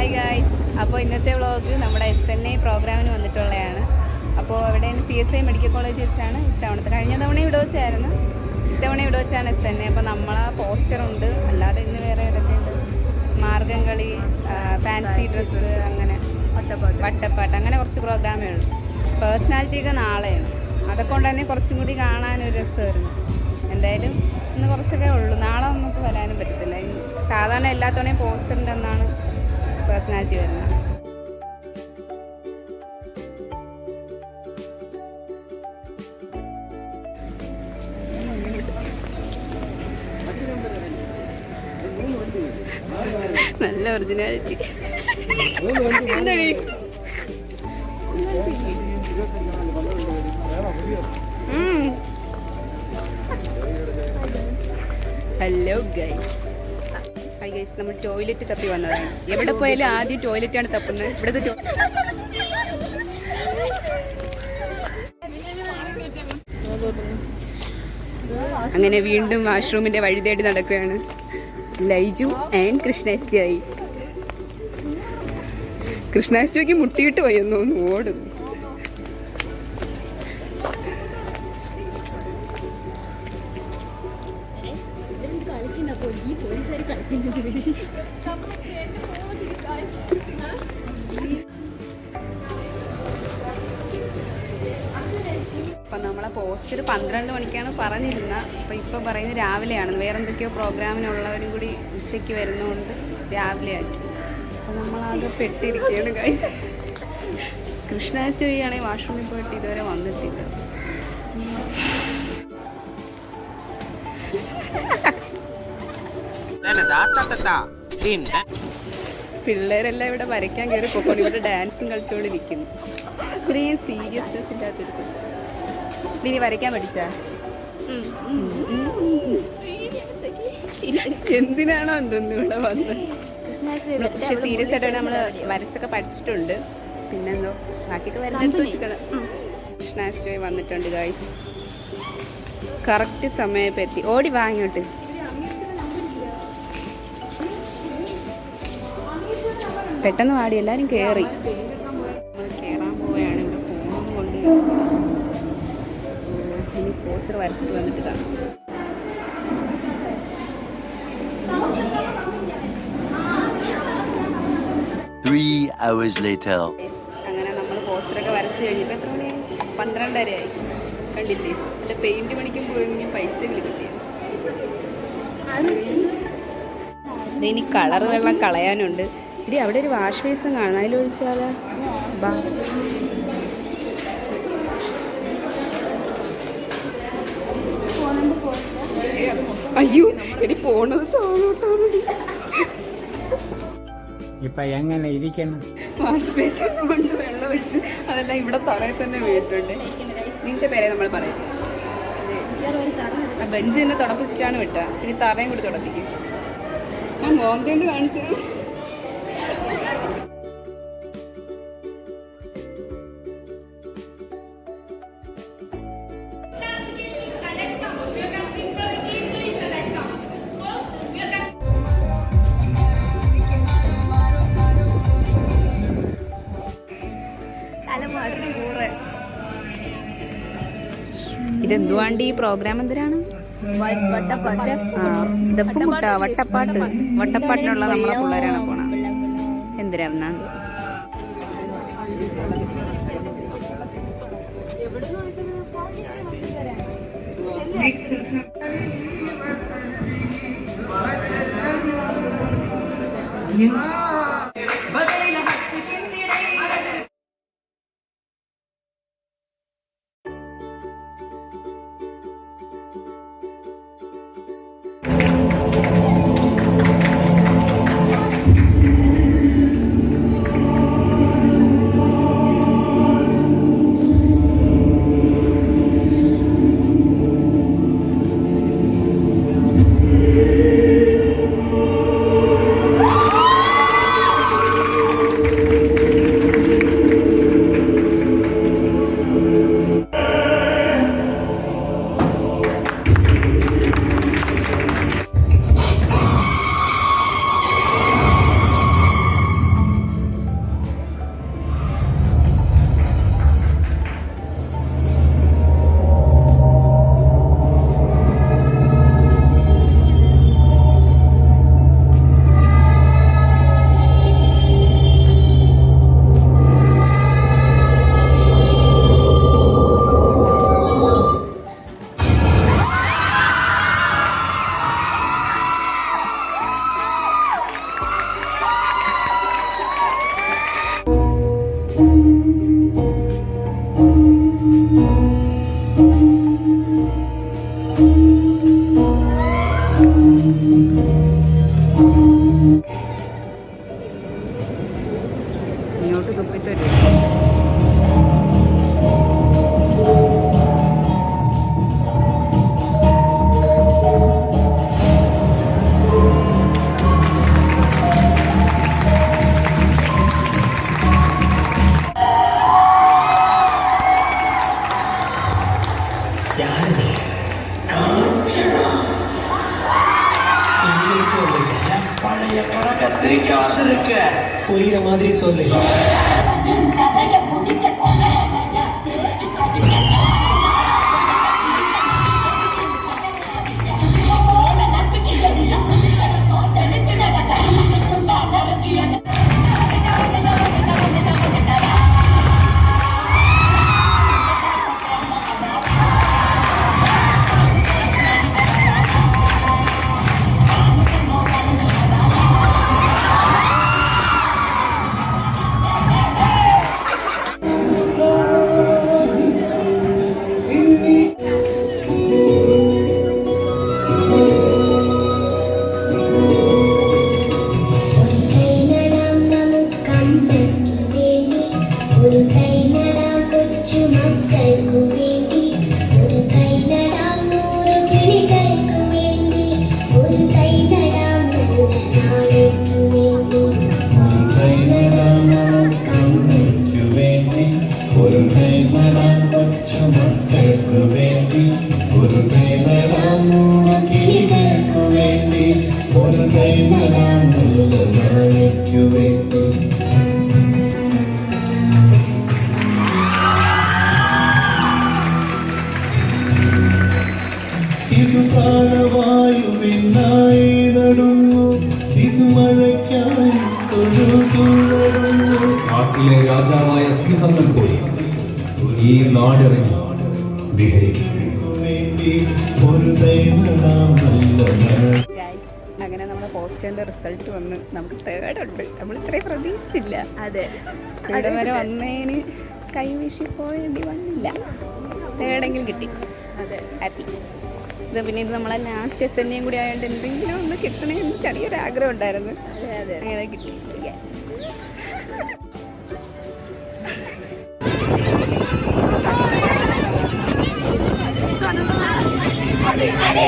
Hi guys. അപ്പോൾ ഇന്നത്തെ vlog നമ്മുടെ SNA പ്രോഗ്രാമിന് വന്നിട്ടുള്ളതാണ്. അപ്പോൾ അവിടെ CSI മെഡിക്കൽ കോളേജ് വെച്ചാണ് കഴിഞ്ഞ തവണ ഇവിടെ വെച്ചായിരുന്നു. ഇത്തവണ ഇവിടെ വെച്ചാണ് SNA. അപ്പോൾ നമ്മളെ പോസ്റ്ററുണ്ട്, അല്ലാതെ ഇന്ന് വേറെ ഏതൊക്കെ ഉണ്ട്, മാർഗം കളി, ഫാൻസി ഡ്രസ്സ്, അങ്ങനെ വട്ടപ്പാട്ട്, അങ്ങനെ കുറച്ച് പ്രോഗ്രാമേ ഉള്ളൂ. പേഴ്സണാലിറ്റിയൊക്കെ നാളെയാണ്. അതൊക്കെ കൊണ്ട് തന്നെ കുറച്ചും കൂടി കാണാനൊരു രസമായിരുന്നു. എന്തായാലും ഇന്ന് കുറച്ചൊക്കെ ഉള്ളൂ, നാളെ നമുക്ക് വരാനും പറ്റത്തില്ല. സാധാരണ എല്ലാത്തവണയും പോസ്റ്ററിൻ്റെ ഒന്നാണ് പേഴ്സണാലിറ്റി വരുന്നത്. നല്ല originality. Hello guys. Hi guys, നമ്മൾ ടോയ്ലറ്റ് തപ്പി വന്നതാണ്. എവിടെ പോയാലും ആദ്യം ടോയ്ലറ്റാണ് തപ്പുന്നത്. ഇവിടുത്തെ അങ്ങനെ വീണ്ടും വാഷ്റൂമിന്റെ വഴി തേടി നടക്കുകയാണ് ലൈജു ആൻഡ് കൃഷ്ണാസ്റ്റോയി. കൃഷ്ണാസ്റ്റോയ്ക്ക് മുട്ടിയിട്ട് പോയെന്നോ ഓടുന്നു. അപ്പം നമ്മളെ പോസ്റ്റർ 12 മണിക്കാണ് പറഞ്ഞിരുന്നത്. അപ്പം ഇപ്പോൾ പറയുന്നത് രാവിലെയാണെന്ന്. വേറെ എന്തൊക്കെയോ പ്രോഗ്രാമിനുള്ളവരും കൂടി ഉച്ചയ്ക്ക് വരുന്നതുകൊണ്ട് രാവിലെ ആക്കി. അപ്പം നമ്മളാകെ പെട്ടിരിക്കുകയാണ് ഗൈസ്. കൃഷ്ണാസ്റ്റോയി ആണെങ്കിൽ വാഷ്റൂമിൽ പോയിട്ട് ഇതുവരെ വന്നിട്ടില്ല. പിള്ളേരെല്ലാം ഇവിടെ വരയ്ക്കാൻ കയറി പോയിക്കൊണ്ട് ഇവിടെ ഡാൻസും കളിച്ചുകൊണ്ട് നിൽക്കുന്നു. ഇത്രയും സീരിയസ്നെസ് ഇല്ലാത്തൊരു കൊച്ച്. ഇനി വരയ്ക്കാൻ പഠിച്ചാ എന്തിനാണോ എന്തൊന്നും ഇവിടെ വന്നത്. പക്ഷെ സീരിയസ് ആയിട്ട് നമ്മൾ വരച്ചൊക്കെ പഠിച്ചിട്ടുണ്ട്. പിന്നെന്തോ ബാക്കിയൊക്കെ വരുന്നത് വെച്ചിക്കണം. കൃഷ്ണാസ്റ്റോയി വന്നിട്ടുണ്ട് ഗൈസ്. കറക്റ്റ് സമയത്ത് എത്തി. ഓടി വാങ്ങിയോട്ട്. പെട്ടെന്ന് പാടി എല്ലാവരും കയറി. നമ്മൾ കയറാൻ പോവുകയാണ്. ഇവിടെ ഫോണൊന്നും കൊണ്ട് ഇനി പോസ്റ്റർ വരച്ചിട്ട് വന്നിട്ട് കാണാം. അങ്ങനെ നമ്മൾ പോസ്റ്ററൊക്കെ വരച്ച് കഴിഞ്ഞപ്പോൾ എത്ര മണിയായി? 12:30 ആയി. കണ്ടില്ലേ? അല്ല പെയിന്റ് പണിക്കും പോയെങ്കിൽ പൈസ കിട്ടിയത്. ഇനി കളർ വെള്ളം കളയാനുണ്ട്. ഇടി അവിടെ ഒരു വാഷ് ബേസും കാണും, അതിലൊഴിച്ചാലോ? ബാ. അയ്യോ എടി പോണത് താഴോട്ടാണ്. ഇപ്പൊ എങ്ങനെ ഇരിക്കണം? വാഷ് ബേസിൽ കൊണ്ട് വെള്ളം ഒഴിച്ച് അതെല്ലാം ഇവിടെ തറയിൽ തന്നെ വീട്ടുണ്ട്. നിന്റെ പേരെ നമ്മൾ പറയും. ബെഞ്ച് തന്നെ തുടപ്പിച്ചിട്ടാണ് വിട്ട. ഇനി തറയും കൂടി തുടപ്പിക്കും. ഞാൻ മോന്തേന്ന് കാണിച്ചു. ഇതെന്തുവാണ്ട് ഈ പ്രോഗ്രാം എന്തിനാണ്? ദഫുമുട്ട, വട്ടപ്പാട്ട്. വട്ടപ്പാട്ടിനുള്ള നമ്മളെ പിള്ളേരാണ് പോണ. എന്തിനാ ഇങ്ങോട്ട് തുപ്പിത്തരും. பழைய கடை கத்திரிக்காய் வந்திருக்க புரியுற மாதிரி சொல்லு. ഇത് പ്രാണവായുവിനായി നടന്നു, ഇത് മഴയ്ക്കായി തൊഴുതുടങ്ങുന്നു. നാട്ടിലെ രാജാവായ സിംഹങ്ങൾ പോയി ഈ നാടിറങ്ങി വിഹരിക്കും. വേണ്ടി ഒരു തൈ നടാം നല്ല ഗൈസ്, അങ്ങനെ നമ്മുടെ പോസ്റ്ററിന്റെ റിസൾട്ട് വന്ന് നമുക്ക് തേർഡ് ഉണ്ട്. നമ്മൾ ഇത്രയും പ്രതീക്ഷിച്ചില്ല. അതെ, ഇവിടെ വരെ വന്നതിന് കൈവീശി പോയേണ്ടി വന്നില്ല. തേർഡെങ്കിലും കിട്ടി. അതെ, ഹാപ്പി. ഇത് പിന്നെ ഇത് നമ്മളെ ലാസ്റ്റ് SNA കൂടി ആയതുകൊണ്ട് എന്തെങ്കിലും ഒന്ന് കിട്ടണമെന്ന് ചെറിയൊരു ആഗ്രഹം ഉണ്ടായിരുന്നു. അങ്ങനെ കിട്ടി. അതെ